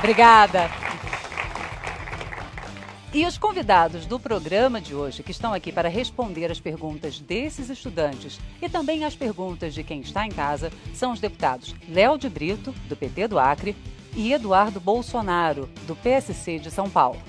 Obrigada. E os convidados do programa de hoje, que estão aqui para responder as perguntas desses estudantes e também as perguntas de quem está em casa, são os deputados Léo de Brito, do PT do Acre, e Eduardo Bolsonaro, do PSC de São Paulo.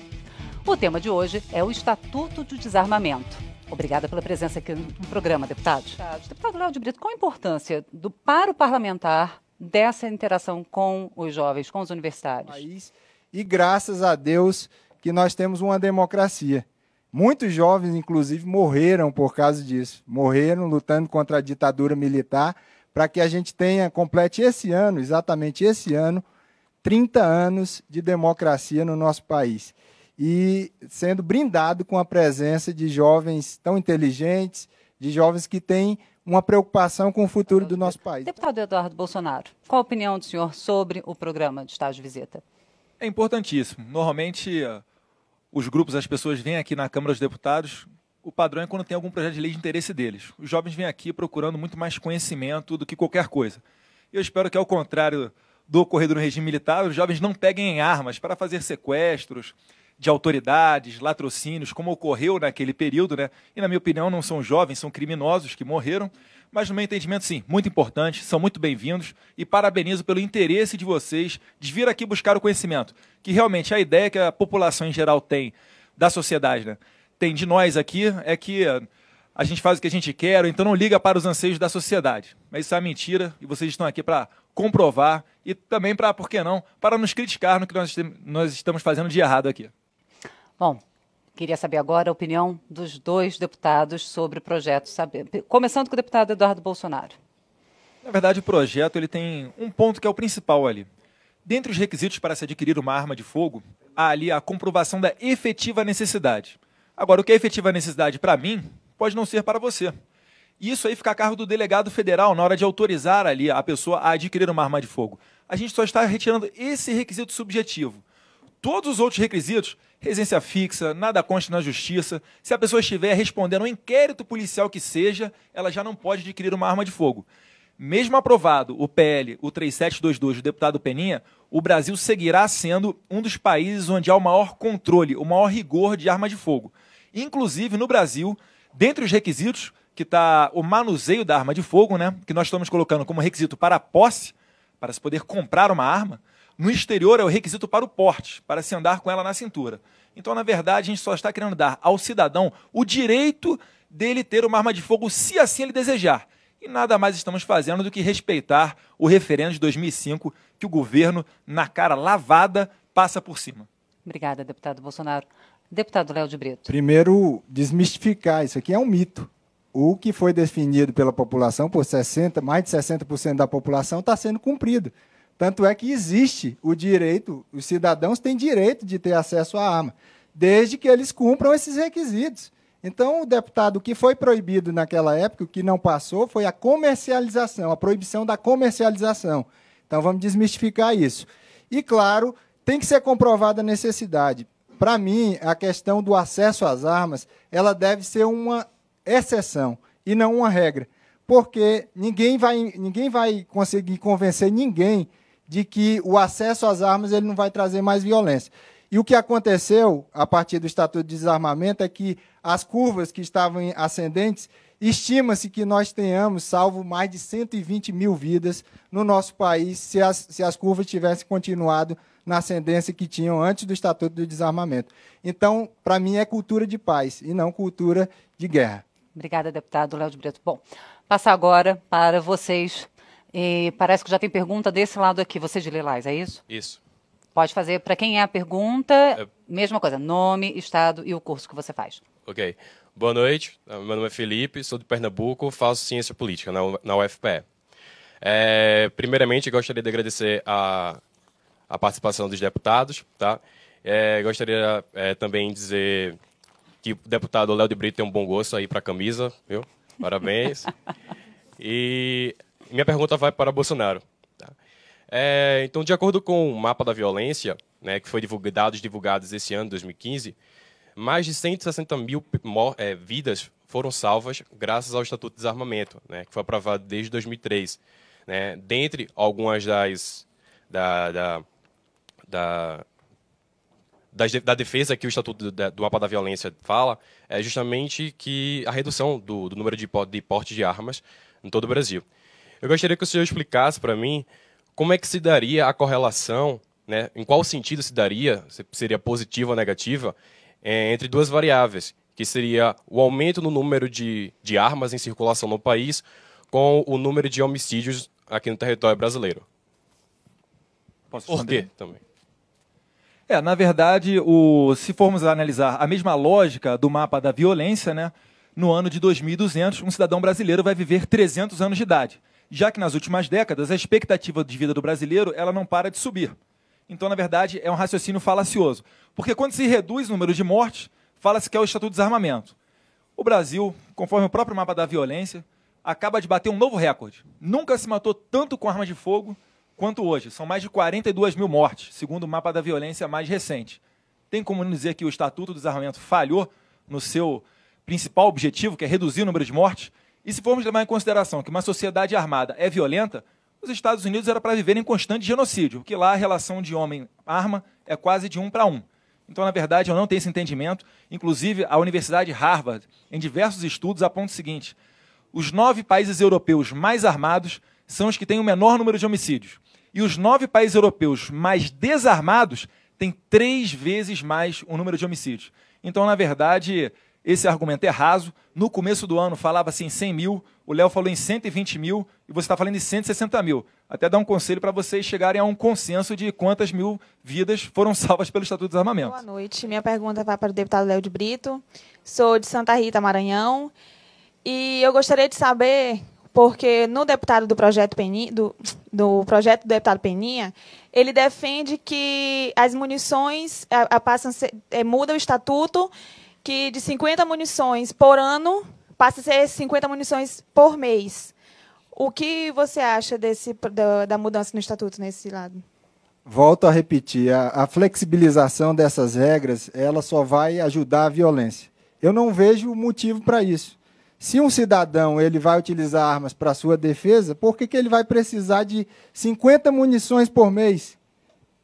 O tema de hoje é o Estatuto do Desarmamento. Obrigada pela presença aqui no programa, deputados. Deputado Léo de Brito, qual a importância para o parlamentar dessa interação com os jovens, com os universitários? E graças a Deus que nós temos uma democracia. Muitos jovens, inclusive, morreram por causa disso. Morreram lutando contra a ditadura militar para que a gente complete esse ano, exatamente esse ano, 30 anos de democracia no nosso país. E sendo brindado com a presença de jovens tão inteligentes, de jovens que têm uma preocupação com o futuro do nosso país. Deputado Eduardo Bolsonaro, qual a opinião do senhor sobre o programa de estágio de visita? É importantíssimo. Normalmente, os grupos, as pessoas vêm aqui na Câmara dos Deputados, o padrão é quando tem algum projeto de lei de interesse deles. Os jovens vêm aqui procurando muito mais conhecimento do que qualquer coisa. Eu espero que, ao contrário do ocorrido no regime militar, os jovens não peguem em armas para fazer sequestros de autoridades, latrocínios, como ocorreu naquele período, né? E, na minha opinião, não são jovens, são criminosos que morreram, mas, no meu entendimento, sim, muito importante, são muito bem-vindos e parabenizo pelo interesse de vocês de vir aqui buscar o conhecimento, que realmente a ideia que a população em geral tem da sociedade, né? Tem de nós aqui, é que a gente faz o que a gente quer, ou então não liga para os anseios da sociedade. Mas isso é mentira e vocês estão aqui para comprovar e também para, por que não, para nos criticar no que nós estamos fazendo de errado aqui. Bom, queria saber agora a opinião dos dois deputados sobre o projeto, começando com o deputado Eduardo Bolsonaro. Na verdade, o projeto ele tem um ponto que é o principal ali. Dentre os requisitos para se adquirir uma arma de fogo, há ali a comprovação da efetiva necessidade. Agora, o que é efetiva necessidade para mim, pode não ser para você. Isso aí fica a cargo do delegado federal na hora de autorizar ali a pessoa a adquirir uma arma de fogo. A gente só está retirando esse requisito subjetivo. Todos os outros requisitos, residência fixa, nada consta na justiça, se a pessoa estiver respondendo a um inquérito policial que seja, ela já não pode adquirir uma arma de fogo. Mesmo aprovado o PL, o 3722 do deputado Peninha, o Brasil seguirá sendo um dos países onde há o maior controle, o maior rigor de arma de fogo. Inclusive, no Brasil, dentre os requisitos, que está o manuseio da arma de fogo, né, que nós estamos colocando como requisito para a posse, para se poder comprar uma arma. No exterior é o requisito para o porte, para se andar com ela na cintura. Então, na verdade, a gente só está querendo dar ao cidadão o direito dele ter uma arma de fogo, se assim ele desejar. E nada mais estamos fazendo do que respeitar o referendo de 2005, que o governo, na cara lavada, passa por cima. Obrigada, deputado Bolsonaro. Deputado Léo de Brito. Primeiro, desmistificar, isso aqui é um mito. O que foi definido pela população, por mais de 60% da população, está sendo cumprido. Tanto é que existe o direito, os cidadãos têm direito de ter acesso à arma, desde que eles cumpram esses requisitos. Então, o deputado, o que foi proibido naquela época, o que não passou, foi a comercialização, a proibição da comercialização. Então, vamos desmistificar isso. E, claro, tem que ser comprovada a necessidade. Para mim, a questão do acesso às armas, ela deve ser uma exceção e não uma regra, porque ninguém vai conseguir convencer ninguém de que o acesso às armas ele não vai trazer mais violência. E o que aconteceu a partir do Estatuto de Desarmamento é que as curvas que estavam ascendentes, estima-se que nós tenhamos salvo mais de 120 mil vidas no nosso país se as curvas tivessem continuado na ascendência que tinham antes do Estatuto do Desarmamento. Então, para mim, é cultura de paz e não cultura de guerra. Obrigada, deputado Léo de Brito. Bom, passar agora para vocês. E parece que já tem pergunta desse lado aqui. Você de Lilás, é isso? Isso. Pode fazer para quem é a pergunta, mesma coisa, nome, estado e o curso que você faz. Ok. Boa noite, meu nome é Felipe, sou de Pernambuco, faço ciência política na UFPE. Primeiramente, gostaria de agradecer a participação dos deputados. Tá? Gostaria também de dizer que o deputado Léo de Brito tem um bom gosto aí para a camisa, viu? Parabéns. E minha pergunta vai para Bolsonaro. Tá? Então, de acordo com o mapa da violência, né, que foi dados divulgados esse ano, 2015, mais de 160 mil vidas foram salvas graças ao Estatuto de Desarmamento, né, que foi aprovado desde 2003. Né? Dentre algumas da defesa que o Estatuto do Mapa da Violência fala é justamente que a redução do número de porte de armas em todo o Brasil. Eu gostaria que o senhor explicasse para mim como é que se daria a correlação, né, em qual sentido se daria, se seria positiva ou negativa, entre duas variáveis, que seria o aumento no número de armas em circulação no país com o número de homicídios aqui no território brasileiro. Posso Por responder? quê também? Na verdade, se formos analisar a mesma lógica do mapa da violência, né, no ano de 2200, um cidadão brasileiro vai viver 300 anos de idade, já que nas últimas décadas a expectativa de vida do brasileiro ela não para de subir. Então, na verdade, é um raciocínio falacioso, porque quando se reduz o número de mortes, fala-se que é o Estatuto de Desarmamento. O Brasil, conforme o próprio mapa da violência, acaba de bater um novo recorde. Nunca se matou tanto com arma de fogo quanto hoje. São mais de 42 mil mortes, segundo o mapa da violência mais recente. Tem como dizer que o Estatuto do Desarmamento falhou no seu principal objetivo, que é reduzir o número de mortes? E se formos levar em consideração que uma sociedade armada é violenta, os Estados Unidos era para viver em constante genocídio, porque lá a relação de homem-arma é quase de 1 para 1. Então, na verdade, eu não tenho esse entendimento. Inclusive, a Universidade Harvard, em diversos estudos, aponta o seguinte: os 9 países europeus mais armados são os que têm o menor número de homicídios. E os 9 países europeus mais desarmados têm 3 vezes mais o número de homicídios. Então, na verdade, esse argumento é raso. No começo do ano falava-se em 100 mil, o Léo falou em 120 mil e você está falando em 160 mil. Até dar um conselho para vocês chegarem a um consenso de quantas mil vidas foram salvas pelo Estatuto do Desarmamento. Boa noite. Minha pergunta vai para o deputado Léo de Brito. Sou de Santa Rita, Maranhão. E eu gostaria de saber, porque no deputado do projeto do deputado Peninha, ele defende que as munições muda o estatuto, que de 50 munições por ano passa a ser 50 munições por mês. O que você acha da mudança no estatuto nesse lado? Volto a repetir, a flexibilização dessas regras, ela só vai ajudar a violência. Eu não vejo motivo para isso. Se um cidadão ele vai utilizar armas para sua defesa, por que ele vai precisar de 50 munições por mês?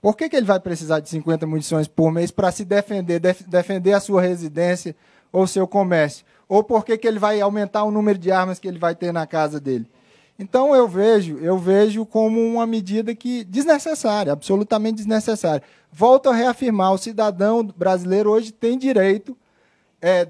Por que ele vai precisar de 50 munições por mês para se defender a sua residência ou seu comércio? Ou por que ele vai aumentar o número de armas que ele vai ter na casa dele? Então, eu vejo como uma medida desnecessária, absolutamente desnecessária. Volto a reafirmar, o cidadão brasileiro hoje tem direito,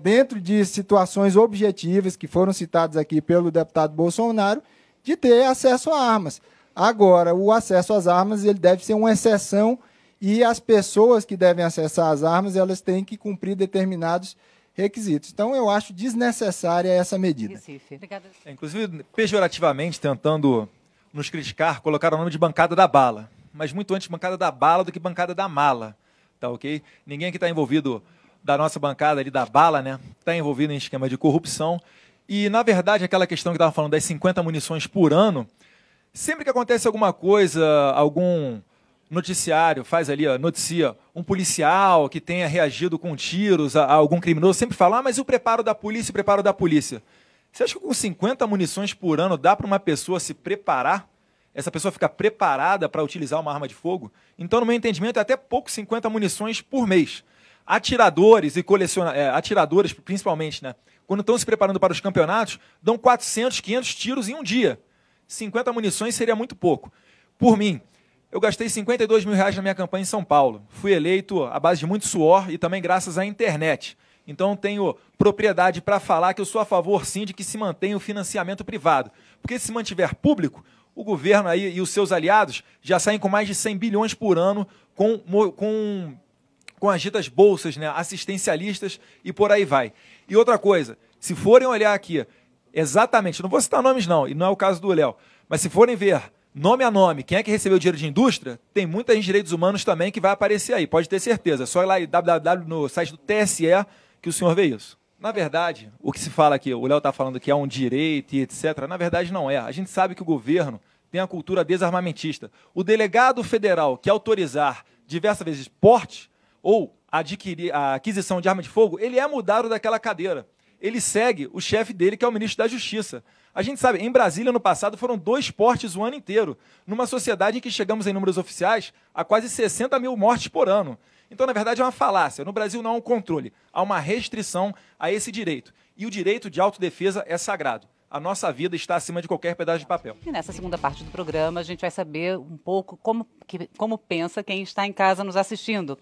dentro de situações objetivas que foram citadas aqui pelo deputado Bolsonaro, de ter acesso a armas. Agora, o acesso às armas ele deve ser uma exceção e as pessoas que devem acessar as armas elas têm que cumprir determinados requisitos. Então, eu acho desnecessária essa medida. Recife. Obrigada. Inclusive, pejorativamente, tentando nos criticar, colocaram o nome de bancada da bala. Mas muito antes bancada da bala do que bancada da mala. Tá ok? Ninguém que está envolvido da nossa bancada ali da bala, né? Está envolvido em esquema de corrupção. E, na verdade, aquela questão que estava falando das 50 munições por ano, sempre que acontece alguma coisa, algum noticiário noticia um policial que tenha reagido com tiros a algum criminoso, sempre fala, mas e o preparo da polícia, o preparo da polícia? Você acha que com 50 munições por ano dá para uma pessoa se preparar? Essa pessoa ficar preparada para utilizar uma arma de fogo? Então, no meu entendimento, é até pouco 50 munições por mês. Atiradores e atiradores, principalmente, né? Quando estão se preparando para os campeonatos, dão 400, 500 tiros em um dia. 50 munições seria muito pouco. Por mim, eu gastei R$52 mil na minha campanha em São Paulo. Fui eleito à base de muito suor e também graças à internet. Então, tenho propriedade para falar que eu sou a favor, sim, de que se mantenha o financiamento privado. Porque se mantiver público, o governo aí e os seus aliados já saem com mais de 100 bilhões por ano com as ditas bolsas, né, assistencialistas e por aí vai. E outra coisa, se forem olhar aqui, exatamente, não vou citar nomes não, e não é o caso do Léo, mas se forem ver nome a nome, quem é que recebeu dinheiro de indústria, tem muita gente de direitos humanos também que vai aparecer aí, pode ter certeza. É só ir lá no site do TSE que o senhor vê isso. Na verdade, o que se fala aqui, o Léo está falando que é um direito e etc., na verdade não é. A gente sabe que o governo tem a cultura desarmamentista. O delegado federal que autorizar diversas vezes porte ou adquirir a aquisição de arma de fogo, ele é mudado daquela cadeira. Ele segue o chefe dele, que é o ministro da Justiça. A gente sabe, em Brasília, no passado, foram 2 portes o ano inteiro, numa sociedade em que chegamos em números oficiais a quase 60 mil mortes por ano. Então, na verdade, é uma falácia. No Brasil não há um controle, há uma restrição a esse direito. E o direito de autodefesa é sagrado. A nossa vida está acima de qualquer pedaço de papel. E nessa segunda parte do programa, a gente vai saber um pouco como pensa quem está em casa nos assistindo.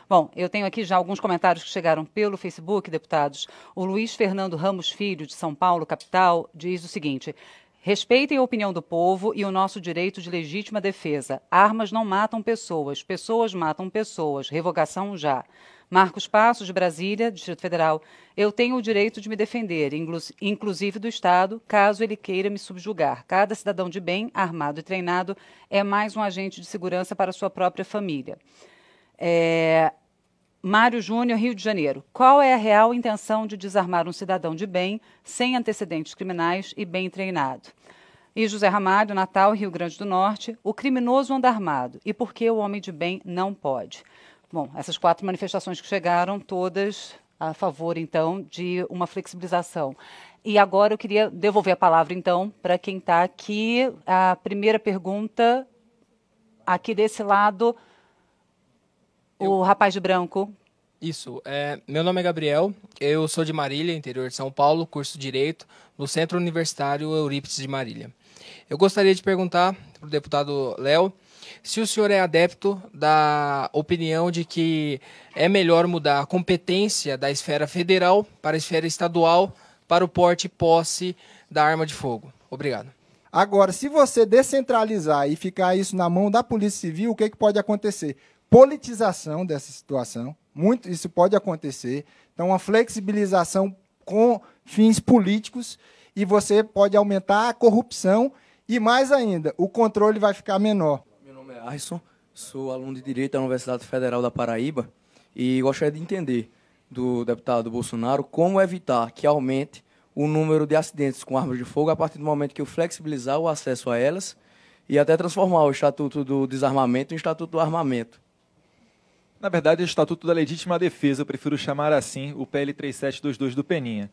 Bom, eu tenho aqui já alguns comentários que chegaram pelo Facebook, deputados. O Luiz Fernando Ramos Filho, de São Paulo, capital, diz o seguinte: respeitem a opinião do povo e o nosso direito de legítima defesa. Armas não matam pessoas, pessoas matam pessoas. Revogação já. Marcos Passos, de Brasília, Distrito Federal. Eu tenho o direito de me defender, inclusive do Estado, caso ele queira me subjugar. Cada cidadão de bem, armado e treinado, é mais um agente de segurança para sua própria família. Mário Júnior, Rio de Janeiro. Qual é a real intenção de desarmar um cidadão de bem, sem antecedentes criminais e bem treinado? E José Ramalho, Natal, Rio Grande do Norte. O criminoso anda armado. E por que o homem de bem não pode? Bom, essas 4 manifestações que chegaram, todas a favor, então, de uma flexibilização. E agora eu queria devolver a palavra, então, para quem está aqui. A primeira pergunta, aqui desse lado, o rapaz de branco. Isso. Meu nome é Gabriel, eu sou de Marília, interior de São Paulo, curso Direito, no Centro Universitário Eurípides de Marília. Eu gostaria de perguntar para o deputado Léo se o senhor é adepto da opinião de que é melhor mudar a competência da esfera federal para a esfera estadual para o porte e posse da arma de fogo. Obrigado. Agora, se você descentralizar e ficar isso na mão da Polícia Civil, o que pode acontecer? Politização dessa situação. Muito isso pode acontecer. Então, uma flexibilização com fins políticos e você pode aumentar a corrupção e, mais ainda, o controle vai ficar menor. Meu nome é Arson, sou aluno de Direito da Universidade Federal da Paraíba e gostaria de entender do deputado Bolsonaro como evitar que aumente o número de acidentes com armas de fogo a partir do momento que eu flexibilizar o acesso a elas e até transformar o Estatuto do Desarmamento em Estatuto do Armamento. Na verdade, é o Estatuto da Legítima Defesa, eu prefiro chamar assim o PL 3722 do Peninha.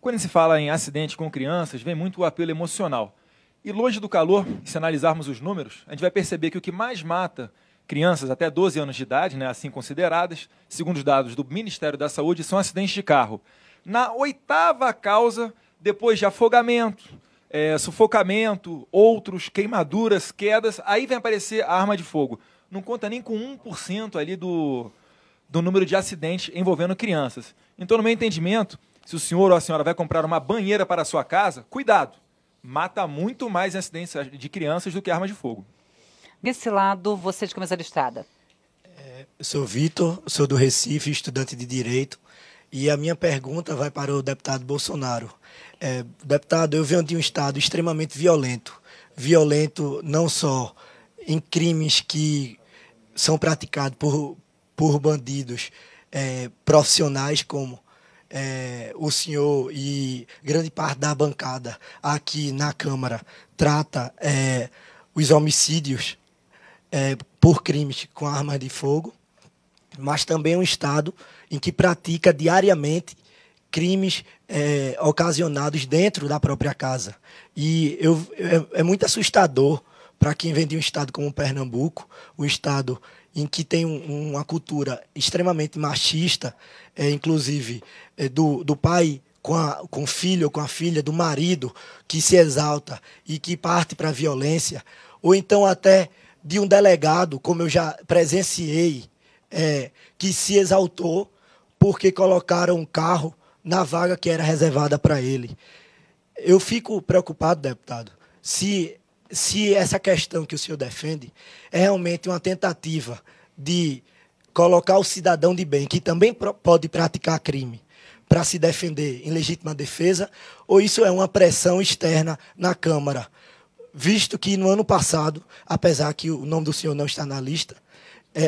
Quando se fala em acidente com crianças, vem muito o apelo emocional. E longe do calor, se analisarmos os números, a gente vai perceber que o que mais mata crianças até 12 anos de idade, né, assim consideradas, segundo os dados do Ministério da Saúde, são acidentes de carro. Na 8ª causa, depois de afogamento, sufocamento, outros, queimaduras, quedas, aí vem aparecer a arma de fogo. Não conta nem com 1% ali do número de acidentes envolvendo crianças. Então, no meu entendimento, se o senhor ou a senhora vai comprar uma banheira para a sua casa, cuidado, mata muito mais acidentes de crianças do que arma de fogo. Desse lado, você de camisa listrada. Eu sou Vitor, sou do Recife, estudante de Direito, e a minha pergunta vai para o deputado Bolsonaro. Deputado, eu venho de um estado extremamente violento. Violento não só em crimes que são praticados por bandidos profissionais, como o senhor e grande parte da bancada aqui na Câmara trata os homicídios por crimes com armas de fogo, mas também é um estado em que pratica diariamente crimes ocasionados dentro da própria casa. E é muito assustador para quem vem de um estado como Pernambuco, um estado em que tem uma cultura extremamente machista, inclusive do pai com o filho ou com a filha, do marido que se exalta e que parte para a violência, ou então até de um delegado, como eu já presenciei, que se exaltou porque colocaram um carro na vaga que era reservada para ele. Eu fico preocupado, deputado, se essa questão que o senhor defende é realmente uma tentativa de colocar o cidadão de bem, que também pode praticar crime, para se defender em legítima defesa, ou isso é uma pressão externa na Câmara, visto que no ano passado, apesar que o nome do senhor não está na lista,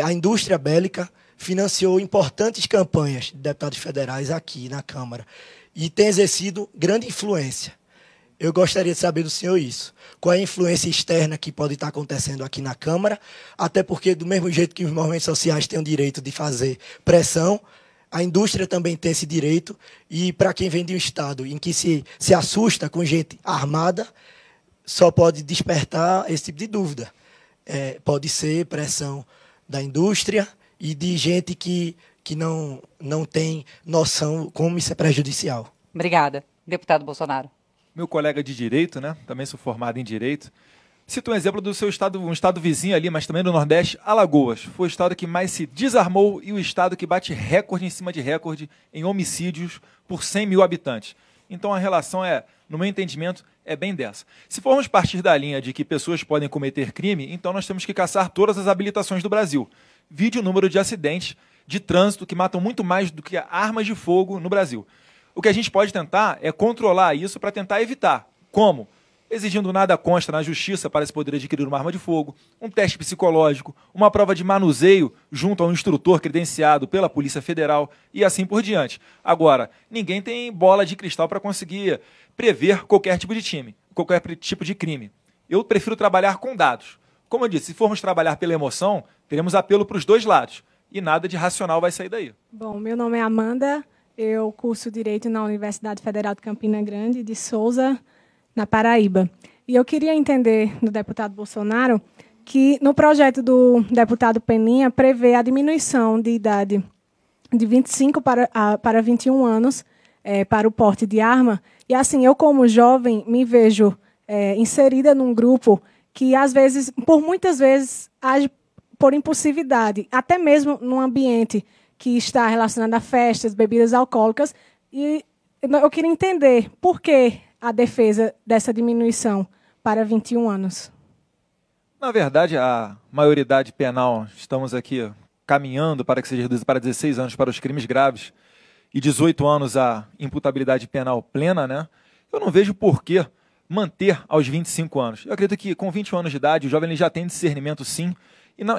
a indústria bélica financiou importantes campanhas de deputados federais aqui na Câmara e tem exercido grande influência. Eu gostaria de saber do senhor isso. Qual é a influência externa que pode estar acontecendo aqui na Câmara, até porque, do mesmo jeito que os movimentos sociais têm o direito de fazer pressão, A indústria também tem esse direito, e para quem vem de um estado em que se assusta com gente armada, só pode despertar esse tipo de dúvida. Pode ser pressão da indústria e de gente que não tem noção como isso é prejudicial. Obrigada. Deputado Bolsonaro. Meu colega de direito, né? Também sou formado em direito. Cito um exemplo do seu estado, um estado vizinho ali, mas também do Nordeste, Alagoas. Foi o estado que mais se desarmou e o estado que bate recorde em cima de recorde em homicídios por 100 mil habitantes. Então a relação no meu entendimento, é bem dessa. Se formos partir da linha de que pessoas podem cometer crime, então nós temos que caçar todas as habilitações do Brasil. Vide o número de acidentes de trânsito que matam muito mais do que armas de fogo no Brasil. O que a gente pode tentar é controlar isso para tentar evitar. Como? Exigindo nada consta na justiça para se poder adquirir uma arma de fogo, um teste psicológico, uma prova de manuseio junto a um instrutor credenciado pela Polícia Federal e assim por diante. Agora, ninguém tem bola de cristal para conseguir prever qualquer tipo de crime. Eu prefiro trabalhar com dados. Como eu disse, se formos trabalhar pela emoção, teremos apelo para os dois lados e nada de racional vai sair daí. Bom, meu nome é Amanda, eu curso Direito na Universidade Federal de Campina Grande, de Souza, na Paraíba. E eu queria entender do deputado Bolsonaro que no projeto do deputado Peninha prevê a diminuição de idade de 25 para 21 anos para o porte de arma. E assim, eu como jovem me vejo inserida num grupo que às vezes, por muitas vezes, age por impulsividade, até mesmo num ambiente que está relacionado a festas, bebidas alcoólicas. E eu queria entender por que a defesa dessa diminuição para 21 anos. Na verdade, a maioridade penal, estamos aqui caminhando para que seja reduzida para 16 anos para os crimes graves e 18 anos a imputabilidade penal plena, né? Eu não vejo por que manter aos 25 anos. Eu acredito que com 21 anos de idade, o jovem ele já tem discernimento, sim.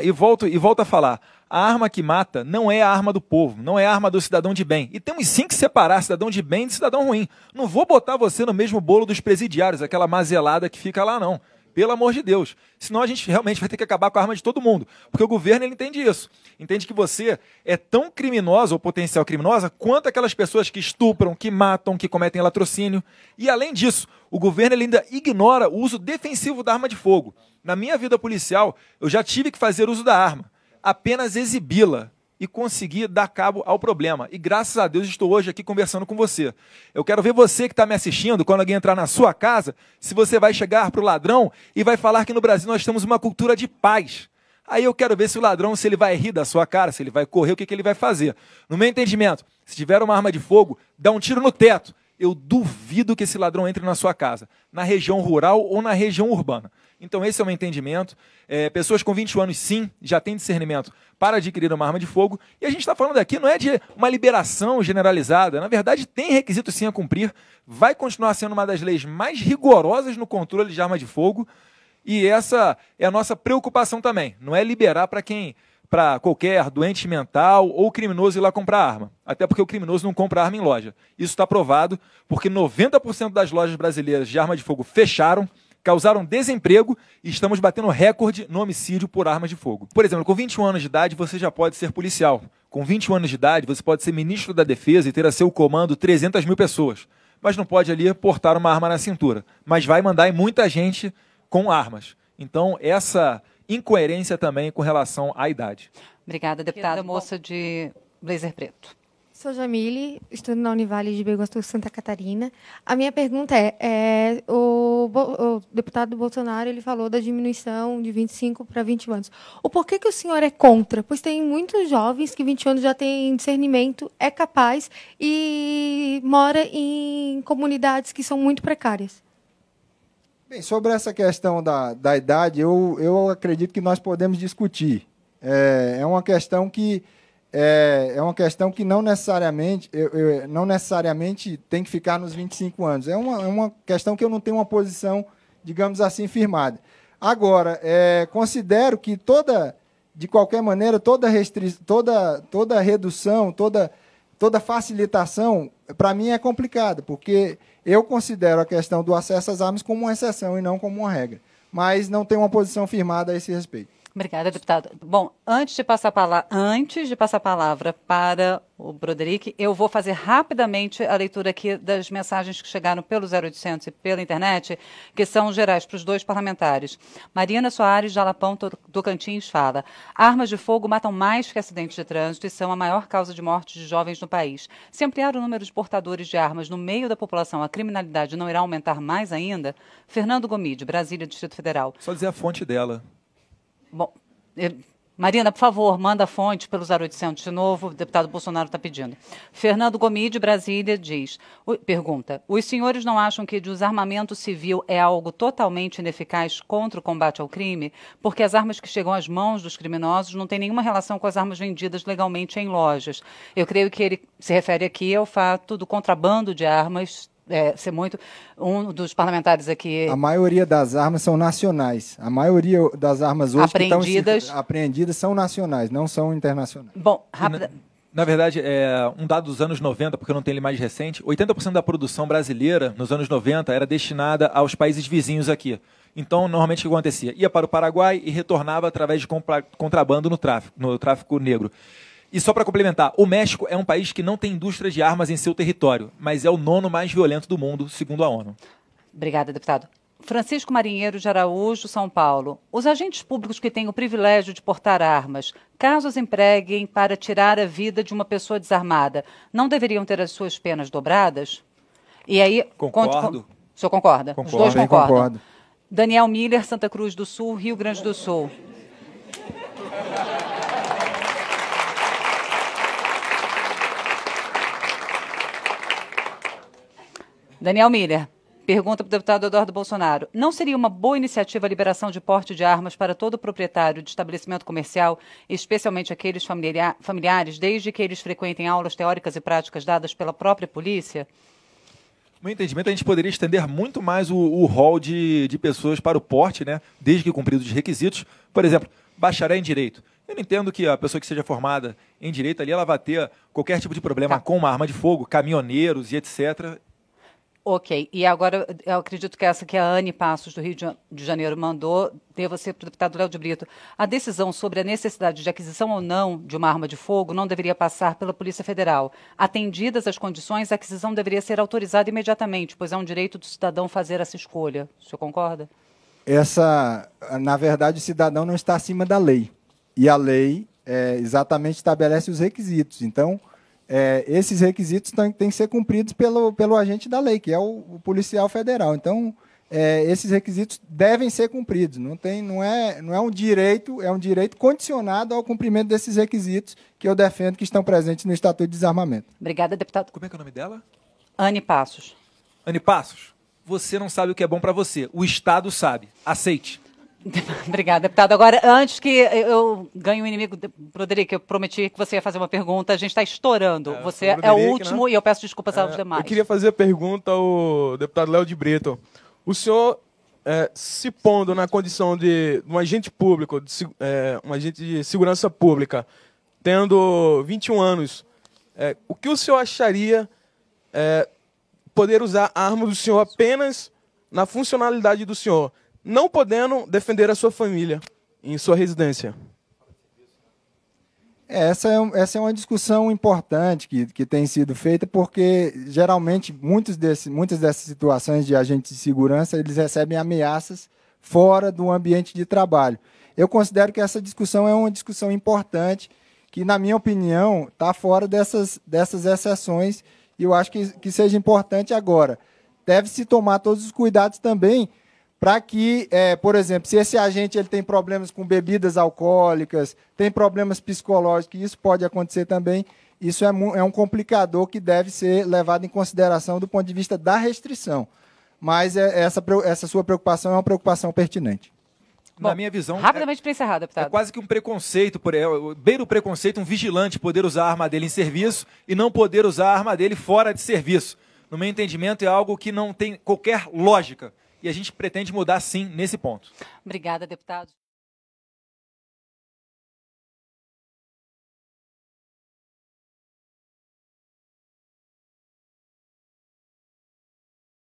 E volto a falar, a arma que mata não é a arma do povo, não é a arma do cidadão de bem. E temos sim que separar cidadão de bem de cidadão ruim. Não vou botar você no mesmo bolo dos presidiários, aquela mazelada que fica lá, não. Pelo amor de Deus. Senão a gente realmente vai ter que acabar com a arma de todo mundo. Porque o governo ele entende isso. Entende que você é tão criminosa ou potencial criminosa quanto aquelas pessoas que estupram, que matam, que cometem latrocínio. E além disso, o governo ele ainda ignora o uso defensivo da arma de fogo. Na minha vida policial, eu já tive que fazer uso da arma. Apenas exibi-la e conseguir dar cabo ao problema. E graças a Deus estou hoje aqui conversando com você. Eu quero ver você que está me assistindo, quando alguém entrar na sua casa, se você vai chegar para o ladrão e vai falar que no Brasil nós temos uma cultura de paz. Aí eu quero ver se o ladrão, se ele vai rir da sua cara, se ele vai correr, o que ele vai fazer. No meu entendimento, se tiver uma arma de fogo, dá um tiro no teto. Eu duvido que esse ladrão entre na sua casa, na região rural ou na região urbana. Então esse é o meu entendimento. Pessoas com 21 anos, sim, já têm discernimento para adquirir uma arma de fogo. E a gente está falando aqui não é de uma liberação generalizada. Na verdade, tem requisito sim a cumprir. Vai continuar sendo uma das leis mais rigorosas no controle de arma de fogo. E essa é a nossa preocupação também. Não é liberar para qualquer doente mental ou criminoso ir lá comprar arma. Até porque o criminoso não compra arma em loja. Isso está provado porque 90% das lojas brasileiras de arma de fogo fecharam, causaram desemprego e estamos batendo recorde no homicídio por armas de fogo. Por exemplo, com 21 anos de idade você já pode ser policial. Com 21 anos de idade você pode ser ministro da Defesa e ter a seu comando 300 mil pessoas. Mas não pode ali portar uma arma na cintura. Mas vai mandar em muita gente com armas. Então essa incoerência também com relação à idade. Obrigada, deputada. Moça de blazer preto. Sou Jamile, estudo na Univale de Biguaçu, Santa Catarina. A minha pergunta o deputado Bolsonaro ele falou da diminuição de 25 para 20 anos. O porquê que o senhor é contra? Pois tem muitos jovens que 20 anos já têm discernimento, é capaz e mora em comunidades que são muito precárias. Bem, sobre essa questão da idade, eu acredito que nós podemos discutir. É uma questão que não necessariamente tem que ficar nos 25 anos. É uma questão que eu não tenho uma posição, digamos assim, firmada. Agora, considero que de qualquer maneira, toda redução, toda facilitação, para mim é complicada, porque eu considero a questão do acesso às armas como uma exceção e não como uma regra. Mas não tenho uma posição firmada a esse respeito. Obrigada, deputado. Bom, antes de passar a palavra para o Broderick, eu vou fazer rapidamente a leitura aqui das mensagens que chegaram pelo 0800 e pela internet, que são gerais para os dois parlamentares. Marina Soares, Jalapão, Tocantins, fala: armas de fogo matam mais que acidentes de trânsito e são a maior causa de mortes de jovens no país. Se ampliar o número de portadores de armas no meio da população, a criminalidade não irá aumentar mais ainda? Fernando Gomide, Brasília, Distrito Federal. Só dizer a fonte dela. Bom, Marina, por favor, manda a fonte pelo 0800 de novo, o deputado Bolsonaro está pedindo. Fernando Gomide, Brasília, pergunta: os senhores não acham que desarmamento civil é algo totalmente ineficaz contra o combate ao crime? Porque as armas que chegam às mãos dos criminosos não têm nenhuma relação com as armas vendidas legalmente em lojas. Eu creio que ele se refere aqui ao fato do contrabando de armas ser muito um dos parlamentares aqui. A maioria das armas são nacionais. A maioria das armas hoje apreendidas, que estão apreendidas são nacionais, não são internacionais. Bom, rápida. Na verdade, um dado dos anos 90, porque eu não tenho ele mais recente, 80% da produção brasileira nos anos 90 era destinada aos países vizinhos aqui. Então, normalmente, o que acontecia? Ia para o Paraguai e retornava através de contrabando no tráfico negro. E só para complementar, o México é um país que não tem indústria de armas em seu território, mas é o 9º mais violento do mundo, segundo a ONU. Obrigada, deputado. Francisco Marinheiro de Araújo, São Paulo. Os agentes públicos que têm o privilégio de portar armas, caso as empreguem para tirar a vida de uma pessoa desarmada, não deveriam ter as suas penas dobradas? E aí, concordo. O senhor concorda? Concordo. Os dois concordam. Concordo. Daniel Miller, Santa Cruz do Sul, Rio Grande do Sul. Daniel Miller, pergunta para o deputado Eduardo Bolsonaro: não seria uma boa iniciativa a liberação de porte de armas para todo proprietário de estabelecimento comercial, especialmente aqueles familiares, desde que eles frequentem aulas teóricas e práticas dadas pela própria polícia? No meu entendimento, a gente poderia estender muito mais o rol de pessoas para o porte, né, desde que cumpridos os requisitos. Por exemplo, bacharel em Direito. Eu não entendo que a pessoa que seja formada em Direito ali, ela vai ter qualquer tipo de problema com uma arma de fogo, caminhoneiros e etc. Ok, e agora eu acredito que essa que a Anne Passos, do Rio de Janeiro, mandou, deva ser para o deputado Léo de Brito. A decisão sobre a necessidade de aquisição ou não de uma arma de fogo não deveria passar pela Polícia Federal. Atendidas as condições, a aquisição deveria ser autorizada imediatamente, pois é um direito do cidadão fazer essa escolha. O senhor concorda? Na verdade, o cidadão não está acima da lei. E a lei exatamente estabelece os requisitos. Então, esses requisitos têm que ser cumpridos pelo agente da lei, que é o policial federal. Então, esses requisitos devem ser cumpridos. Não é um direito, é um direito condicionado ao cumprimento desses requisitos que eu defendo que estão presentes no Estatuto de Desarmamento. Obrigada, deputado. Como é que é o nome dela? Anne Passos. Anne Passos, você não sabe o que é bom para você. O Estado sabe. Aceite. Obrigada, deputado. Agora, antes que eu ganhe um inimigo, Broderick, eu prometi que você ia fazer uma pergunta, a gente está estourando. Você é o último, né? E eu peço desculpas aos demais. Eu queria fazer a pergunta ao deputado Léo de Brito. O senhor, se pondo na condição de um agente público, um agente de segurança pública, tendo 21 anos, o que o senhor acharia poder usar a arma do senhor apenas na funcionalidade do senhor, não podendo defender a sua família em sua residência? Essa é uma discussão importante que tem sido feita, porque, geralmente, muitas dessas situações de agentes de segurança, eles recebem ameaças fora do ambiente de trabalho. Eu considero que essa discussão é uma discussão importante, que, na minha opinião, está fora dessas exceções, e eu acho que seja importante agora. Deve-se tomar todos os cuidados também para que, por exemplo, se esse agente ele tem problemas com bebidas alcoólicas, tem problemas psicológicos, isso pode acontecer também, isso é um complicador que deve ser levado em consideração do ponto de vista da restrição. Mas essa sua preocupação é uma preocupação pertinente. Na minha visão, rapidamente para encerrar, deputado. É quase que um preconceito, beira o preconceito, um vigilante poder usar a arma dele em serviço e não poder usar a arma dele fora de serviço. No meu entendimento, é algo que não tem qualquer lógica. E a gente pretende mudar, sim, nesse ponto. Obrigada, deputado.